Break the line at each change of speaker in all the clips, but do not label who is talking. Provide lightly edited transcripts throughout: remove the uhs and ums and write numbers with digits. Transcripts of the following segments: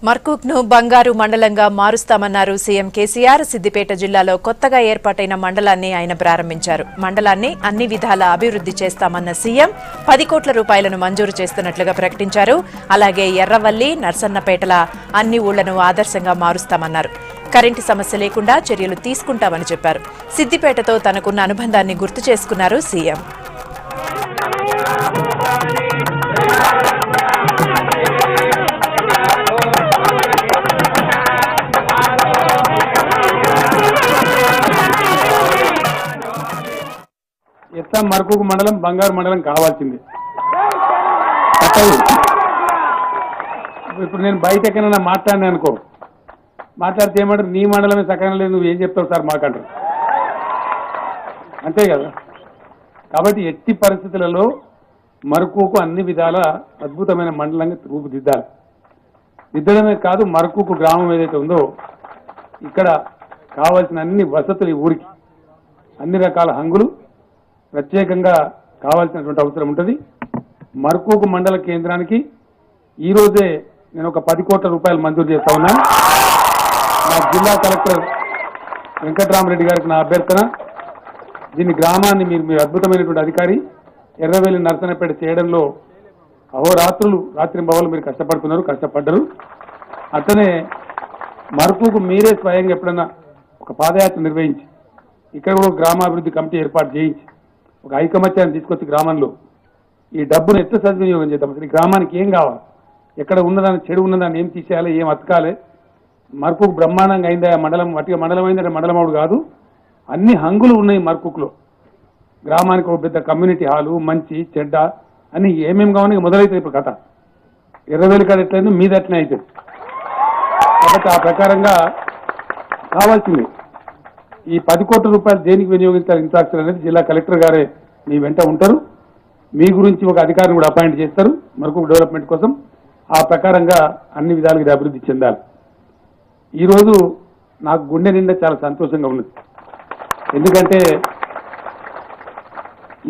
మర్కూక్ను బంగారు మండలంగా మారుస్తామన్నారు సీఎం కేసీఆర్. సిద్దిపేట జిల్లాలో కొత్తగా ఏర్పాటైన మండలాన్ని ఆయన ప్రారంభించారు. మండలాన్ని అన్ని విధాలా అభివృద్ధి చేస్తామన్న సీఎం 10 కోట్ల రూపాయలను మంజూరు చేస్తున్నట్లుగా ప్రకటించారు. అలాగే ఎర్రవల్లి, నర్సన్నపేటల అన్ని ఊళ్లను ఆదర్శంగా మారుస్తామన్నారు. కరెంటు సమస్య లేకుండా చర్యలు తీసుకుంటామని చెప్పారు. సిద్దిపేటతో తనకున్న అనుబంధాన్ని గుర్తు చేసుకున్నారు సీఎం.
ఎట్లా మరకూకు మండలం బంగారు మండలం కావాల్సింది. ఇప్పుడు నేను బయట ఎక్కడైనా మాట్లాడినా అనుకో, మాట్లాడితే ఏమంటారు, నీ మండలమే సకాలం లేదు, నువ్వు ఏం చెప్తావు సార్ మాకంటారు. అంతే కదా. కాబట్టి ఎట్టి పరిస్థితులలో మరకూకు అన్ని విధాల అద్భుతమైన మండలంగా రూపుదిద్దాలి. దిద్దడమే కాదు, మరకూకు గ్రామం ఏదైతే ఉందో ఇక్కడ కావాల్సిన అన్ని వసతులు ఈ ఊరికి, అన్ని రకాల హంగులు ప్రత్యేకంగా కావాల్సినటువంటి అవసరం ఉంటుంది. మర్కూకు మండల కేంద్రానికి ఈరోజే నేను ఒక 10 కోట్ల రూపాయలు మంజూరు చేస్తా ఉన్నాను. నా జిల్లా కలెక్టర్ వెంకట్రామరెడ్డి గారికి నా అభ్యర్థన, దీని గ్రామాన్ని మీరు అద్భుతమైనటువంటి అధికారి, ఎర్రవెల్లి నర్సనపేట చేయడంలో అహోరాత్రులు రాత్రింబవళ్ళు మీరు కష్టపడ్డరు. అట్లనే మర్కూకు మీరే స్వయంగా ఎప్పుడన్నా ఒక పాదయాత్ర నిర్వహించి ఇక్కడ కూడా గ్రామాభివృద్ధి కమిటీ ఏర్పాటు చేయించి ఒక ఐకమత్యాన్ని తీసుకొచ్చి గ్రామంలో ఈ డబ్బును ఎట్లా సద్వినియోగం చేద్దాం, అసలు ఈ గ్రామానికి ఏం కావాలి, ఎక్కడ ఉన్నదాన్ని చెడు ఉన్నదాన్ని ఏం తీసేయాలి, ఏం అతకాలి. మర్కూకు బ్రహ్మాండంగా అయిందా మండలం, వట్టిగా మండలం అయిందంటే మండలం అవుడు కాదు, అన్ని హంగులు ఉన్నాయి మర్కూకులో. గ్రామానికి ఒక పెద్ద కమ్యూనిటీ హాలు, మంచి చెడ్డ అన్ని ఏమేమి కావాలి మొదలైతే ఇప్పుడు కథ. ఎర్రవేలు కాదు ఎట్లయిందో మీద అట్లనే అవుతుంది. కాబట్టి ఆ ప్రకారంగా కావాల్సింది ఈ 10 కోట్ల రూపాయలు దేనికి వినియోగించాలి ఇన్ఫ్రాస్ట్రక్చర్ అనేది జిల్లా కలెక్టర్ గారే మీ వెంట ఉంటారు. మీ గురించి ఒక అధికారిని కూడా అపాయింట్ చేస్తారు మరొక డెవలప్మెంట్ కోసం. ఆ ప్రకారంగా అన్ని విధాలుగా అభివృద్ధి చెందాలి. ఈరోజు నాకు గుండె నిండా చాలా సంతోషంగా ఉన్నది. ఎందుకంటే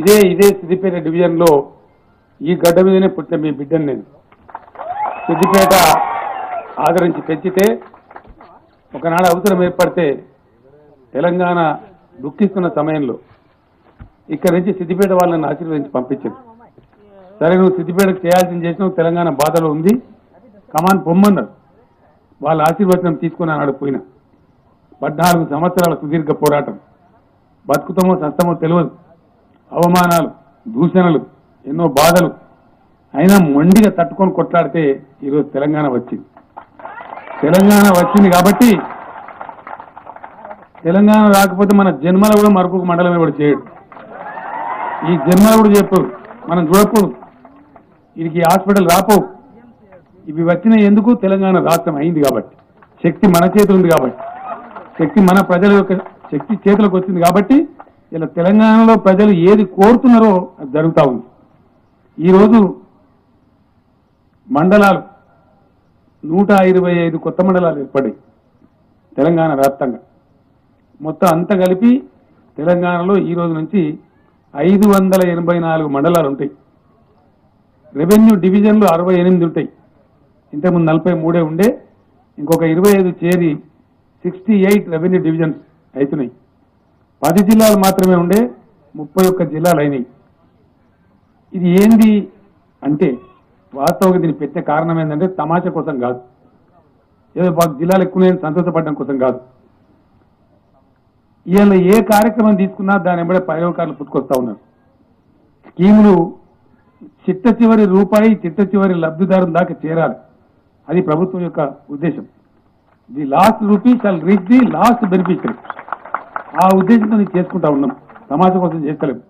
ఇదే సిద్దిపేట డివిజన్లో ఈ గడ్డ మీదనే పుట్టిన మీ బిడ్డను నేను. సిద్దిపేట ఆదరించి పెంచితే ఒకనాడు అవసరం ఏర్పడితే తెలంగాణ దుఃఖిస్తున్న సమయంలో ఇక్కడ నుంచి సిద్దిపేట వాళ్ళని ఆశీర్వదించి పంపించారు. సరే నువ్వు సిద్దిపేటకు చేయాల్సింది చేసినావు, తెలంగాణ బాధలో ఉంది, కమాన్ పొమ్మన్నారు. వాళ్ళ ఆశీర్వచనం తీసుకుని అన్నాడు పోయిన. 14 సంవత్సరాల సుదీర్ఘ పోరాటం, బతుకుతామో సస్తమో తెలియదు, అవమానాలు, దూషణలు, ఎన్నో బాధలు, అయినా మొండిగా తట్టుకొని కొట్లాడితే ఈరోజు తెలంగాణ వచ్చింది. తెలంగాణ వచ్చింది కాబట్టి తెలంగాణ రాకపోతే మన జన్మలో కూడా మరొక మండలమే కూడా చేయడు. ఈ జన్మలో కూడా చెప్పు మనం చూడకూడదు, వీడికి హాస్పిటల్ రాపో. ఇవి వచ్చిన ఎందుకు, తెలంగాణ రాష్ట్రం అయింది కాబట్టి, శక్తి మన చేతులు ఉంది కాబట్టి, శక్తి మన ప్రజల యొక్క శక్తి చేతులకు వచ్చింది కాబట్టి ఇలా తెలంగాణలో ప్రజలు ఏది కోరుతున్నారో అది జరుగుతూ ఉంది. ఈరోజు మండలాలు 125 కొత్త మండలాలు ఏర్పడ్డాయి తెలంగాణ వ్యాప్తంగా. మొత్తం అంతా కలిపి తెలంగాణలో ఈ రోజు నుంచి 584 మండలాలు ఉంటాయి. రెవెన్యూ డివిజన్లు 68 ఉంటాయి. ఇంతకుముందు 43 ఉండే, ఇంకొక 25 చేరి 68 రెవెన్యూ డివిజన్స్ అవుతున్నాయి. 10 జిల్లాలు మాత్రమే ఉండే, 31 జిల్లాలు అయినాయి. ఇది ఏంది అంటే వాస్తవంగా దీన్ని పెట్టే కారణం ఏంటంటే తమాషా కోసం కాదు, ఏదో జిల్లాలు ఎక్కువ సంతోషపడడం కోసం కాదు. ఇవాళ ఏ కార్యక్రమం తీసుకున్నా దాని వెంబడే ప్రయోగాలు పుట్టుకొస్తా ఉన్నారు. స్కీములు చిట్ట చివరి రూపాయి, చిట్ట చివరి లబ్ధిదారు దాకా చేరాలి, అది ప్రభుత్వం యొక్క ఉద్దేశం. The last rupee shall reach the last beneficiary. ఆ ఉద్దేశంతో చేసుకుంటా ఉన్నాం, తమాషా కోసం చేస్తలేము.